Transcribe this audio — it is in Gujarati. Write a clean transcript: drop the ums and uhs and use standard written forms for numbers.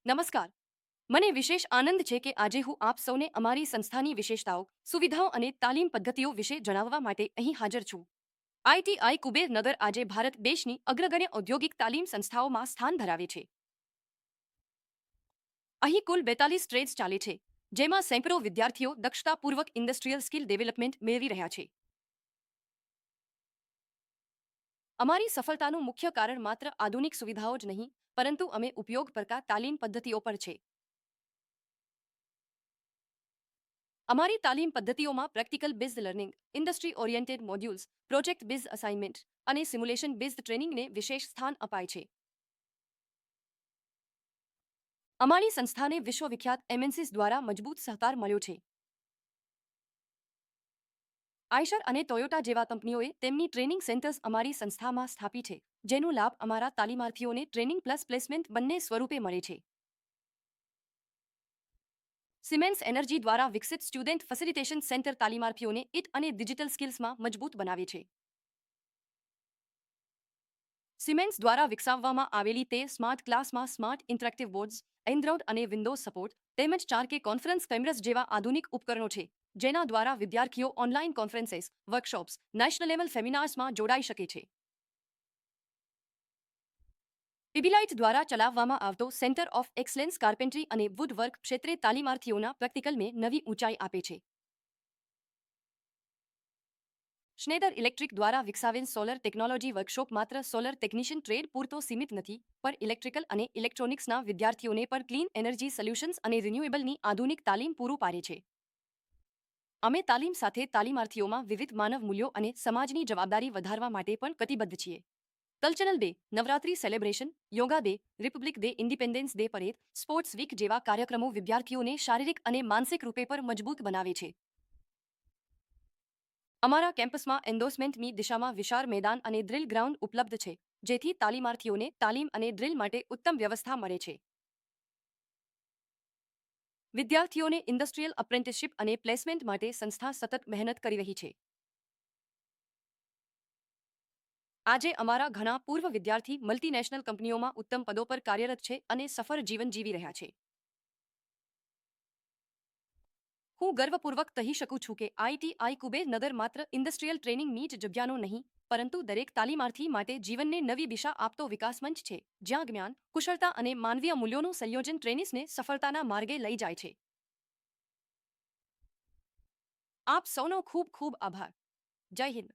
નમસ્કાર. મને વિશેષ આનંદ છે કે આજે હું આપ સૌને અમારી સંસ્થાની વિશેષતાઓ, સુવિધાઓ અને તાલીમ પદ્ધતિઓ વિશે જણાવવા માટે અહીં હાજર છું. આઈટીઆઈ કુબેર નગર આજે ભારત દેશની અગ્રગણ્ય ઔદ્યોગિક તાલીમ સંસ્થાઓમાં સ્થાન ધરાવે છે. અહીં કુલ 42 ટ્રેડ્સ ચાલે છે, જેમાં સેંકડો વિદ્યાર્થીઓ દક્ષતાપૂર્વક ઇન્ડસ્ટ્રીયલ સ્કિલ ડેવલપમેન્ટ મેળવી રહ્યા છે. અમારી સફળતાનું મુખ્ય કારણ માત્ર આધુનિક સુવિધાઓ જ નહીં, પરંતુ અમે ઉપયોગ કરતા તાલીમ પદ્ધતિઓ પર છે. અમારી તાલીમ પદ્ધતિઓમાં practical based learning, industry oriented modules, project based assignment અને સિમ્યુલેશન બેઝડ ટ્રેનિંગને વિશેષ સ્થાન અપાય છે. અમારી સંસ્થાને વિશ્વવિખ્યાત એમએનસીસ દ્વારા મજબૂત સહકાર મળ્યો છે. આઈશર અને ટોયોટા જેવા કંપનીઓએ તેમની ટ્રેનિંગ સેન્ટર્સ અમારી સંસ્થામાં સ્થાપી છે, જેનો લાભ અમારા તાલીમાર્થીઓને ટ્રેનિંગ પ્લસ પ્લેસમેન્ટ બંને સ્વરૂપે મળે છે. સિમેન્સ એનર્જી દ્વારા વિકસિત સ્ટુડન્ટ ફેસિલિટેશન સેન્ટર તાલીમાર્થીઓને ઇટ અને ડિજિટલ સ્કિલ્સમાં મજબૂત બનાવે છે. સિમેન્સ દ્વારા વિકસાવવામાં આવેલી તે સ્માર્ટ ક્લાસમાં સ્માર્ટ ઇન્ટરેક્ટિવ બોર્ડ્સ, એન્ડ્રોઇડ અને વિન્ડોઝ સપોર્ટ તેમજ 4K કોન્ફરન્સ કેમેરાસ જેવા આધુનિક ઉપકરણો છે, જેના દ્વારા વિદ્યાર્થીઓ online conferences, workshops, national level સેમિનાર્સમાં જોડાઈ શકે છે. પીબીલાઇટ દ્વારા ચલાવવામાં આવતો સેન્ટર ઓફ એક્સલન્સ કાર્પેન્ટ્રી અને વુડવર્ક ક્ષેત્રે તાલીમાર્થીઓના પ્રેક્ટિકલને નવી ઊંચાઈ આપે છે. શ્નેડર ઇલેક્ટ્રિક દ્વારા વિકસાવેલ સોલર ટેકનોલોજી વર્કશોપ માત્ર સોલર ટેકનિશિયન ટ્રેડ પૂરતો સીમિત નથી, પણ ઇલેક્ટ્રિકલ અને ઇલેક્ટ્રોનિક્સના વિદ્યાર્થીઓને પણ ક્લીન એનર્જી સોલ્યુશન્સ અને રિન્યુએબલની આધુનિક તાલીમ પૂરું પાડે છે. અમે તાલીમ સાથે તાલીમાર્થીઓમાં વિવિધ માનવ મૂલ્યો અને સમાજની જવાબદારી વધારવા માટે પણ કટિબદ્ધ છીએ. Cultural day, Navratri celebration, yoga day, republic day, independence day parade, sports week જેવા કાર્યક્રમો વિદ્યાર્થીઓને શારીરિક અને માનસિક રૂપે પર મજબૂત બનાવે છે. અમારા કેમ્પસમાં એન્ડોર્સમેન્ટની દિશામાં વિશાળ મેદાન અને ડ્રિલ ગ્રાઉન્ડ ઉપલબ્ધ છે, જેથી તાલીમાર્થીઓને તાલીમ અને ડ્રિલ માટે ઉત્તમ વ્યવસ્થા મળે છે. વિદ્યાર્થીઓને ઇન્ડસ્ટ્રીયલ અપ્રેન્ટિસશિપ અને પ્લેસમેન્ટ માટે સંસ્થા સતત મહેનત કરી રહી છે. આજે અમારા ઘણા પૂર્વ વિદ્યાર્થી મલ્ટીનેશનલ કંપનીઓમાં ઉત્તમ પદો પર કાર્યરત છે અને સફળ જીવન જીવી રહ્યા છે. હું ગર્વપૂર્વક કહી શકું છું કે આઈટીઆઈ કુબેર નગર માત્ર ઇન્ડસ્ટ્રીયલ ટ્રેનિંગની જ જગ્યાનો નહીં, પરંતુ દરેક તાલીમાર્થી માટે જીવનને નવી દિશા આપતો વિકાસ મંચ છે, જ્યાં જ્ઞાન, કુશળતા અને માનવીય મૂલ્યોનું સંયોજન ટ્રેનિસને સફળતાના માર્ગે લઈ જાય છે. આપ સૌનો ખૂબ ખૂબ આભાર. જય હિન્દ.